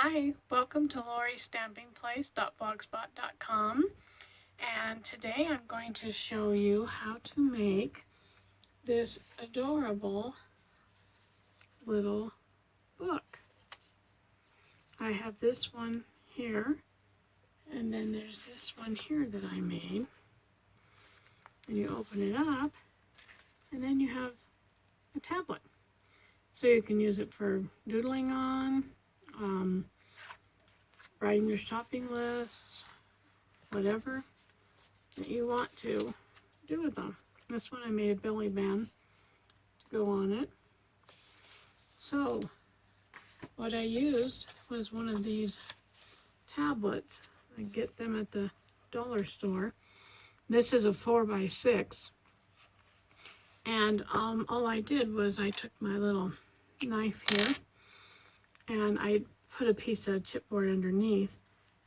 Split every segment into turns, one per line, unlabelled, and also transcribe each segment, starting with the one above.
Hi, welcome to LoriStampingPlace.blogspot.com, and today I'm going to show you how to make this adorable little book. I have this one here, and then there's this one here that I made. And you open it up, and then you have a tablet. So you can use it for doodling on, writing your shopping lists, whatever that you want to do with them. This one I made a belly band to go on it. So what I used was one of these tablets. I get them at the dollar store. This is a 4x6. And all I did was I took my little knife here and I put a piece of chipboard underneath,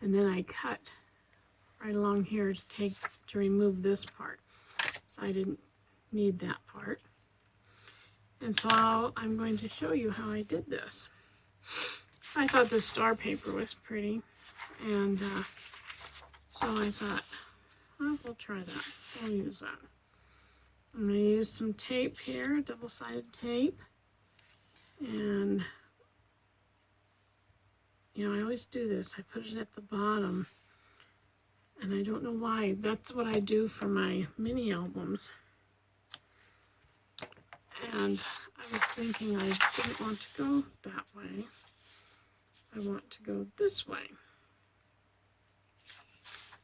and then I cut right along here to remove this part. So I didn't need that part. And so I'm going to show you how I did this. I thought the star paper was pretty, and so I thought, well, we'll try that. We'll use that. I'm going to use some tape here, double-sided tape, and I always do this. I put it at the bottom, and I don't know why. That's what I do for my mini albums. And I was thinking I didn't want to go that way. I want to go this way.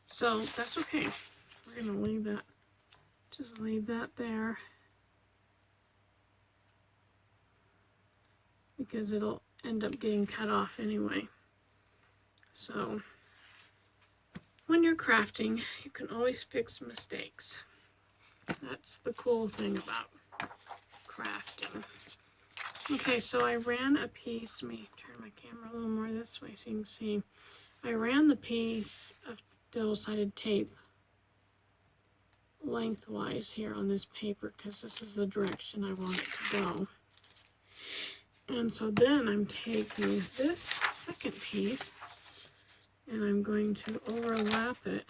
So that's okay. We're going to leave that, just leave that there, because it'll end up getting cut off anyway. So when you're crafting, you can always fix mistakes. That's the cool thing about crafting. Okay, so I ran a piece. Let me turn my camera a little more this way so you can see. I ran the piece of double-sided tape lengthwise here on this paper because this is the direction I want it to go. And so then I'm taking this second piece and I'm going to overlap it.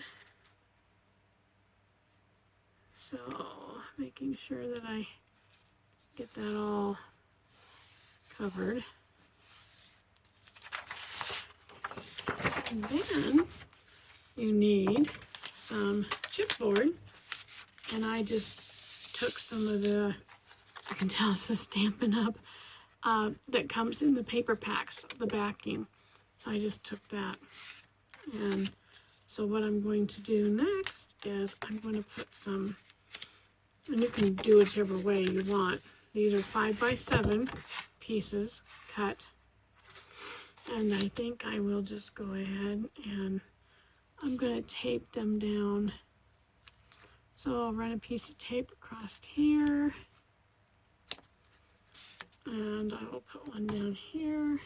So making sure that I get that all covered. And then you need some chipboard, and I just took some of the, you can tell this is Stampin' Up, that comes in the paper packs, the backing. So I just took that. And so what I'm going to do next is I'm going to put some, and you can do whichever way you want. These are 5x7 pieces cut. And I think I will just go ahead and I'm going to tape them down. So I'll run a piece of tape across here. And I will put one down here.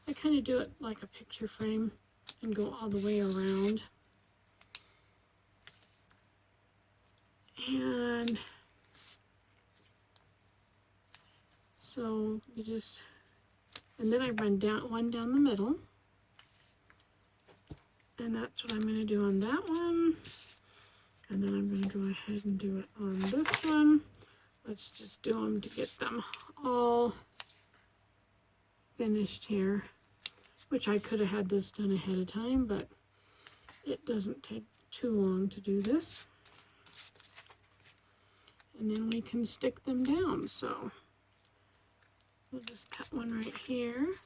I kind of do it like a picture frame and go all the way around. And so you just, and then I run one down the middle. And that's what I'm going to do on that one. And then I'm going to go ahead and do it on this one. Let's just do them to get them all finished here, which I could have had this done ahead of time, but it doesn't take too long to do this. And then we can stick them down. So we'll just cut one right here.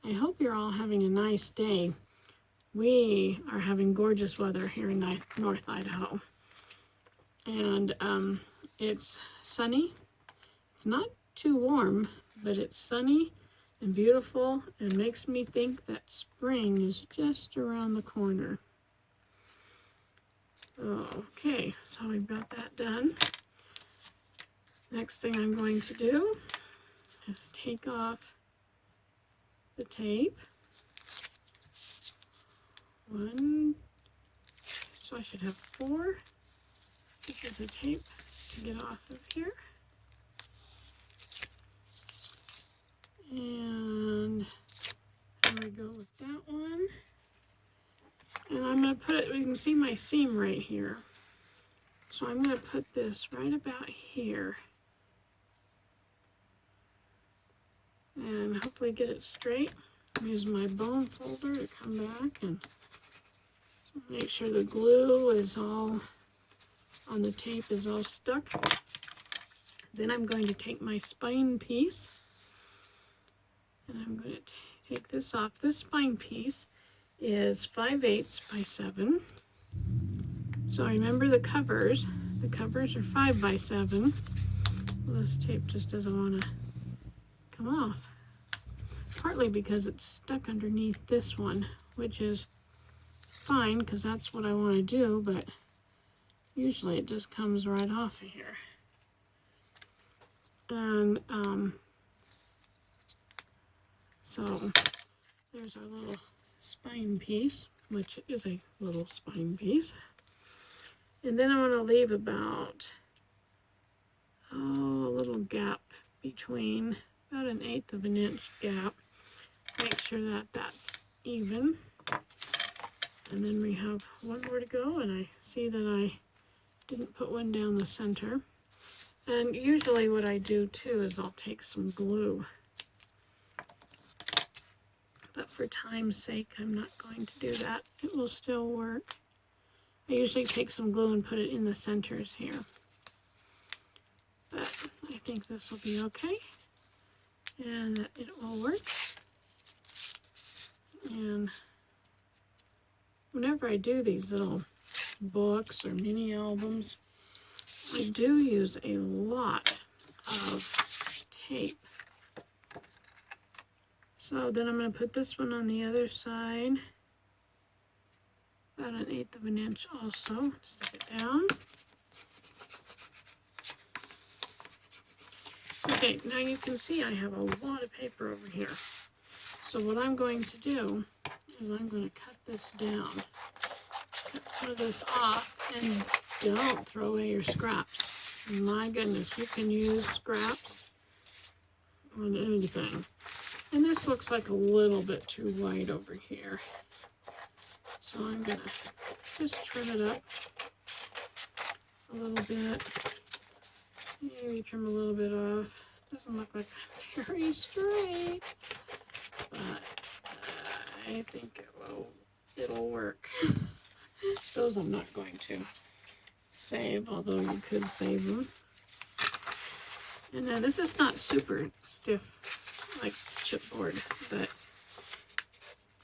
I hope you're all having a nice day. We are having gorgeous weather here in North Idaho. And it's sunny. It's not too warm, but it's sunny and beautiful and makes me think that spring is just around the corner. Okay, so we've got that done. Next thing I'm going to do is take off the tape. One, so I should have 4 pieces of tape to get off of here. And There we go with that one. And I'm going to put it, you can see my seam right here. So I'm going to put this right about here. And hopefully get it straight. Use my bone folder to come back and make sure the glue is all on the tape is all stuck. Then I'm going to take my spine piece and I'm going to take this off. This spine piece is 5/8 by 7. So remember the covers. The covers are 5 by 7. Well, this tape just doesn't want to come off. Partly because it's stuck underneath this one, which is fine because that's what I want to do, but usually it just comes right off of here. And so there's our little spine piece, which is a little spine piece. And then I want to leave about a little gap between, about 1/8 of an inch gap. Make sure that that's even. And then we have one more to go, and I see that I didn't put one down the center. And usually what I do too is I'll take some glue. But for time's sake, I'm not going to do that. It will still work. I usually take some glue and put it in the centers here. But I think this will be okay. And that it will work. And whenever I do these little books or mini albums, I do use a lot of tape. So then I'm going to put this one on the other side, about 1/8 of an inch also. Stick it down. Okay, now you can see I have a lot of paper over here. So what I'm going to do is I'm going to cut this down. Cut some of this off, and don't throw away your scraps. My goodness, you can use scraps on anything. And this looks like a little bit too white over here. So I'm going to just trim it up a little bit. Maybe trim a little bit off. Doesn't look like very straight, but I think it'll work. Those I'm not going to save, although you could save them. And now this is not super stiff like chipboard, but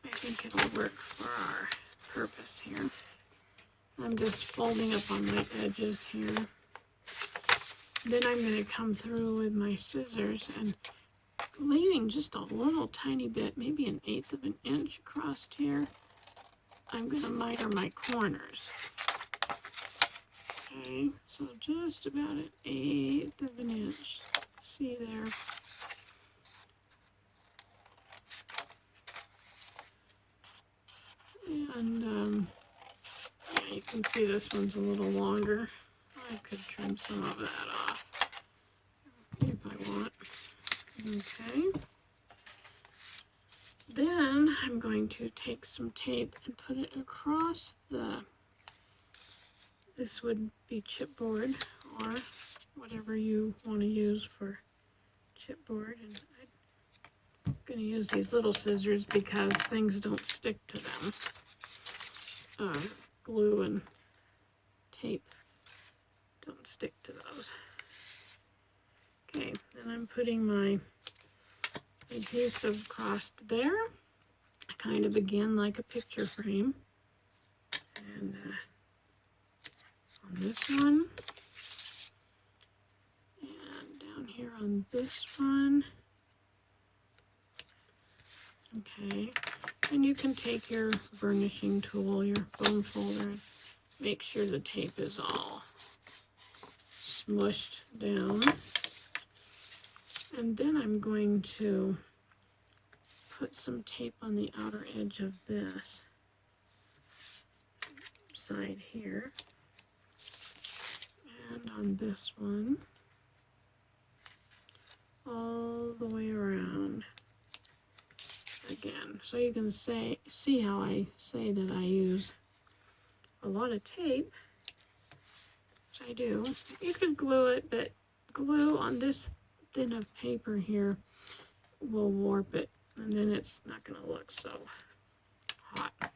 I think it'll work for our purpose here. I'm just folding up on my edges here. Then I'm going to come through with my scissors and leaving just a little tiny bit, maybe 1/8 of an inch across here. I'm going to miter my corners. Okay, so just about 1/8 of an inch. See there? And yeah, you can see this one's a little longer. I could trim some of that off if I want. Okay. Then I'm going to take some tape and put it across this would be chipboard or whatever you want to use for chipboard. And I'm going to use these little scissors because things don't stick to them. Glue and tape don't stick to those. Okay, then I'm putting my adhesive across there, kind of again like a picture frame. And on this one, and down here on this one. Okay, and you can take your burnishing tool, your bone folder, and make sure the tape is all smushed down. And then I'm going to put some tape on the outer edge of this side here. And on this one, all the way around. again. So you can see how I say that I use a lot of tape, which I do. You could glue it, but glue on this thin of paper here will warp it, and then it's not going to look so hot.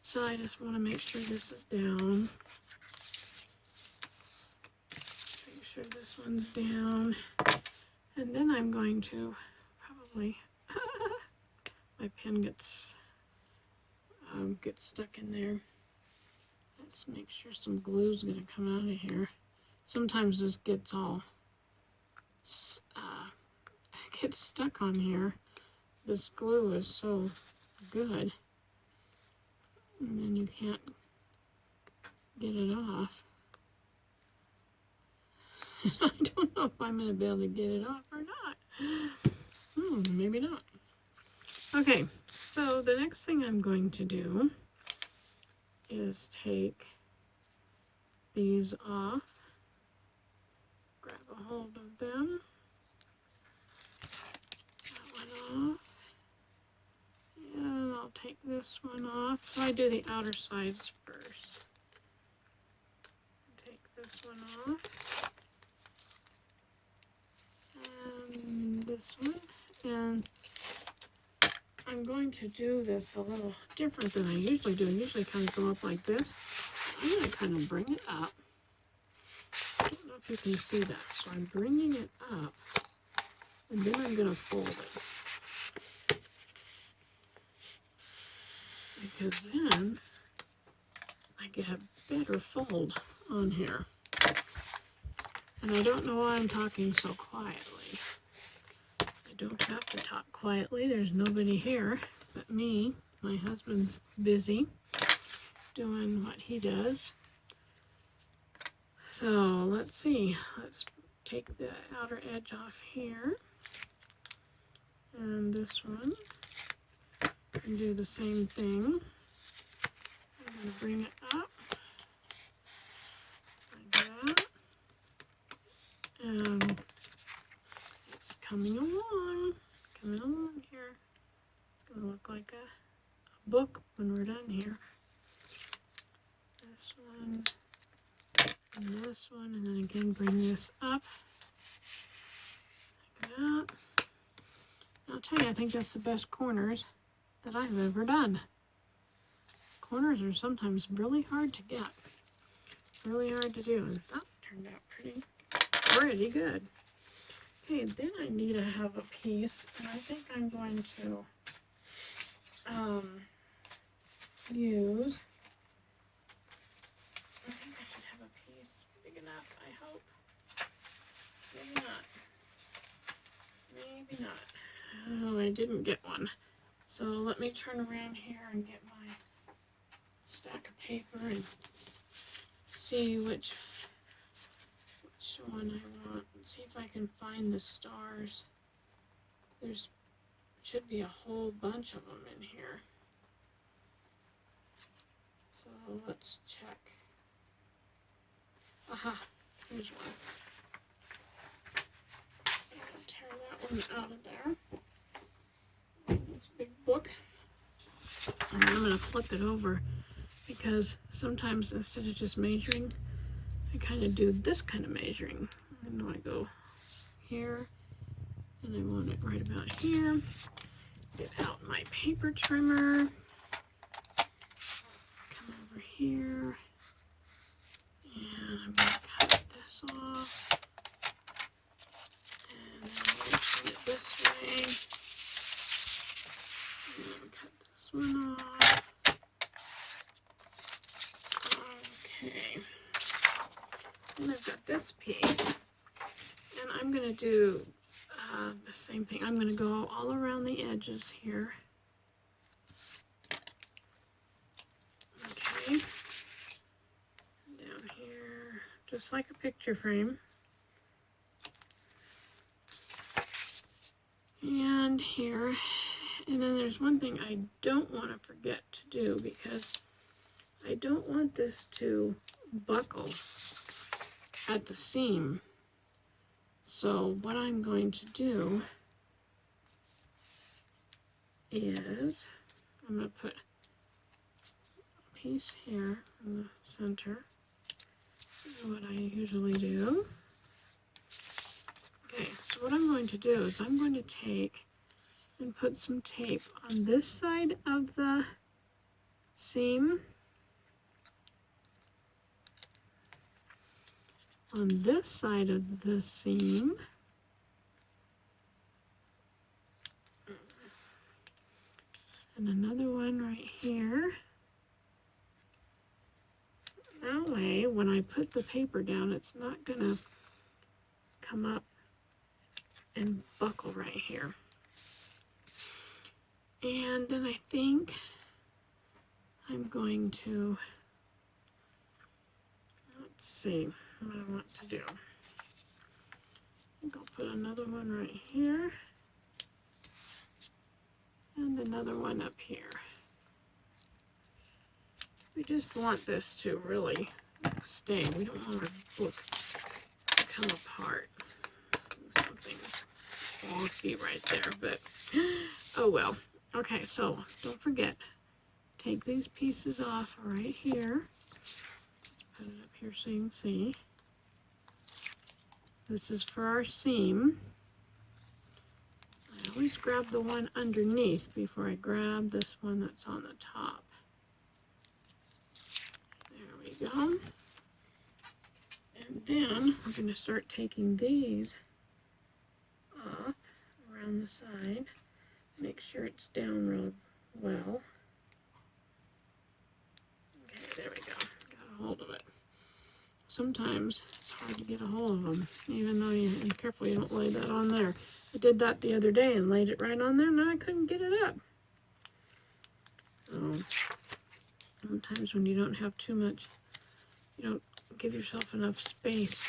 So I just want to make sure this is down. Make sure this one's down. And then I'm going to probably, my pen gets stuck in there. Let's make sure some glue's going to come out of here. Sometimes this gets all, gets stuck on here. This glue is so good. And then you can't get it off. I don't know if I'm going to be able to get it off or not. Maybe not. Okay, so the next thing I'm going to do is take these off, grab a hold of them, that one off, and I'll take this one off. So I do the outer sides first. Take this one off. And this one, and I'm going to do this a little different than I usually do. I usually kind of go up like this. I'm going to kind of bring it up. I don't know if you can see that. So I'm bringing it up, and then I'm going to fold it. Because then I get a better fold on here. And I don't know why I'm talking so quietly. I don't have to talk quietly. There's nobody here but me. My husband's busy doing what he does. So let's see. Let's take the outer edge off here. And this one. And do the same thing. I'm going to bring it up. Like that. And it's coming along here. It's going to look like a book when we're done here. This one, and this one, and then again bring this up like that. I'll tell you, I think that's the best corners that I've ever done. Corners are sometimes really hard to get, really hard to do, and that turned out pretty good. Okay, then I need to have a piece, and I think I'm going to use, I think I should have a piece big enough, I hope. Maybe not. Oh, I didn't get one. So let me turn around here and get my stack of paper and see which one I want. Let's see if I can find the stars. There's should be a whole bunch of them in here. So let's check. Aha, here's one. I'll tear that one out of there. This big book. And I'm going to flip it over because sometimes instead of just measuring, I kind of do this kind of measuring. And I go here, and I want it right about here. Get out my paper trimmer. Come over here. And I'm going to cut this off. And then I'm going to turn it this way. And cut this one off. Okay. Then I've got this piece. And I'm going to do the same thing. I'm going to go all around the edges here. Okay. Down here, just like a picture frame. And here. And then there's one thing I don't want to forget to do because I don't want this to buckle at the seam. So what I'm going to do is, I'm going to put a piece here in the center. This is what I usually do. Okay, so what I'm going to do is I'm going to take and put some tape on this side of the seam, on this side of the seam, and another one right here. That way, when I put the paper down, it's not gonna come up and buckle right here. And then I think I'm going to, let's see what I want to do. I think I'll put another one right here and another one up here. We just want this to really stay. We don't want our book to come apart. Something's wonky right there, but oh well. Okay, so don't forget, take these pieces off right here. Let's put it up here so you can see. This is for our seam. I always grab the one underneath before I grab this one that's on the top. There we go. And then we're going to start taking these off around the side. Make sure it's down real well. Okay, there we go. Got a hold of it. Sometimes it's hard to get a hold of them, even though you be careful you don't lay that on there. I did that the other day and laid it right on there, and I couldn't get it up. So sometimes when you don't have too much, you don't give yourself enough space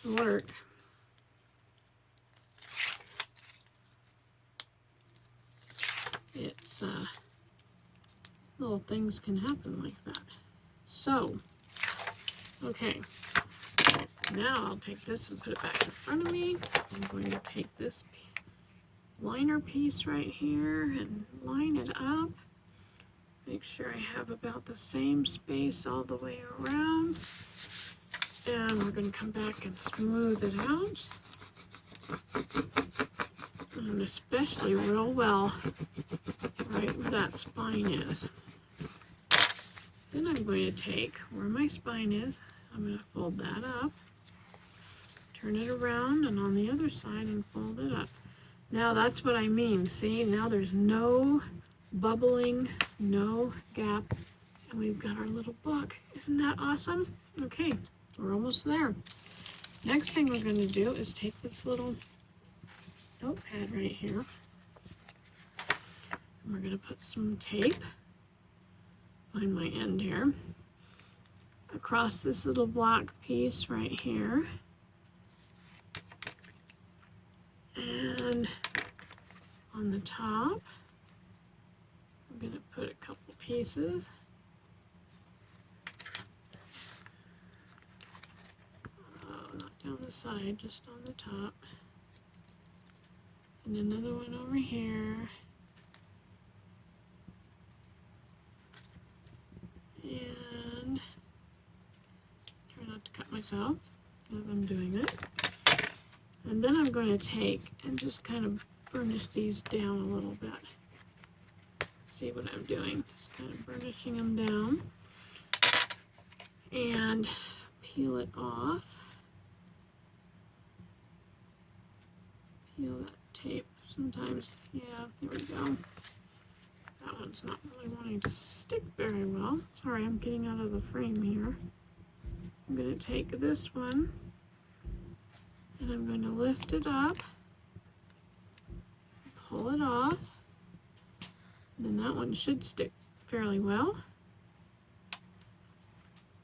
to work. It's little things can happen like that. So, okay, now I'll take this and put it back in front of me. I'm going to take this liner piece right here and line it up. Make sure I have about the same space all the way around. And we're going to come back and smooth it out. And especially real well right where that spine is. Then I'm going to take where my spine is, I'm going to fold that up, turn it around, and on the other side and fold it up. Now that's what I mean. See, now there's no bubbling, no gap, and we've got our little book. Isn't that awesome? Okay, we're almost there. Next thing we're going to do is take this little notepad right here, and we're going to put some tape, find my end here, across this little black piece right here, and on the top I'm going to put a couple pieces. Not down the side, just on the top, and another one over here, and try not to cut myself as I'm doing it. And then I'm going to take and just kind of burnish these down a little bit. See what I'm doing? Just kind of burnishing them down. And peel it off. Peel that tape. Sometimes, yeah, there we go. That one's not really wanting to stick very well. Sorry, I'm getting out of the frame here. I'm going to take this one and I'm going to lift it up, pull it off, and then that one should stick fairly well.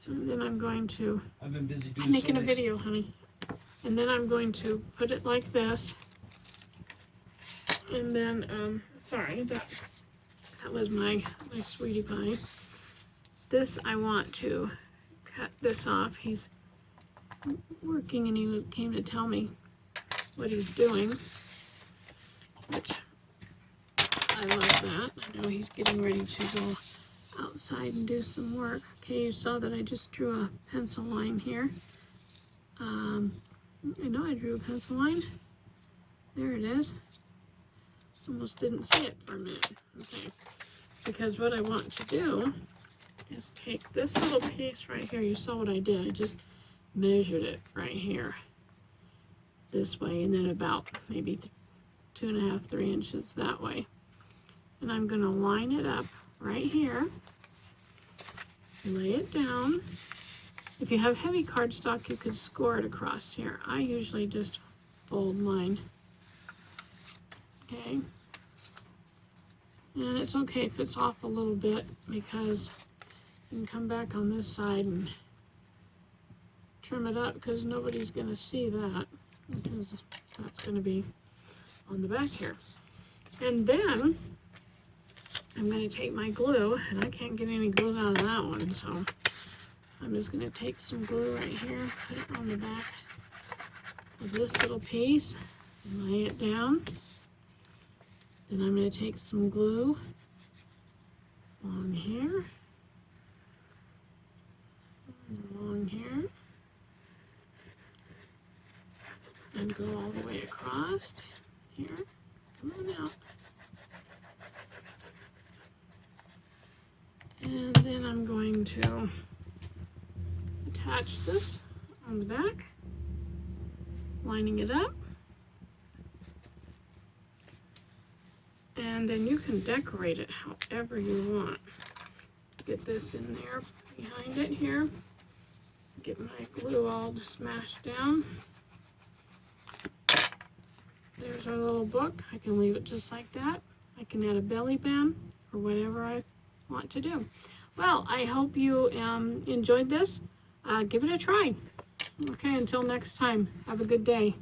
And then I'm going to,
I've been busy doing
I'm making a video, honey. And then I'm going to put it like this. And then, sorry, that was my sweetie pie. This, I want to cut this off. He's working and he came to tell me what he's doing, which I love that. I know he's getting ready to go outside and do some work. Okay, you saw that I just drew a pencil line here. I know I drew a pencil line. There it is. Almost didn't see it for a minute. Okay, because what I want to do is take this little piece right here. You saw what I did. I just measured it right here this way, and then about maybe 2.5, 3 inches that way. And I'm going to line it up right here, lay it down. If you have heavy cardstock, you could score it across here. I usually just fold mine. Okay. And it's okay if it's off a little bit, because you can come back on this side and trim it up, because nobody's going to see that, because that's going to be on the back here. And then I'm going to take my glue, and I can't get any glue out of that one, so I'm just going to take some glue right here, put it on the back of this little piece, and lay it down. Then I'm going to take some glue along here, along here, and go all the way across here. Come on out. And then I'm going to attach this on the back, lining it up. And then you can decorate it however you want. Get this in there behind it here. Get my glue all smashed down. There's our little book. I can leave it just like that. I can add a belly band or whatever I want to do. Well, I hope you enjoyed this. Give it a try. Okay, until next time, have a good day.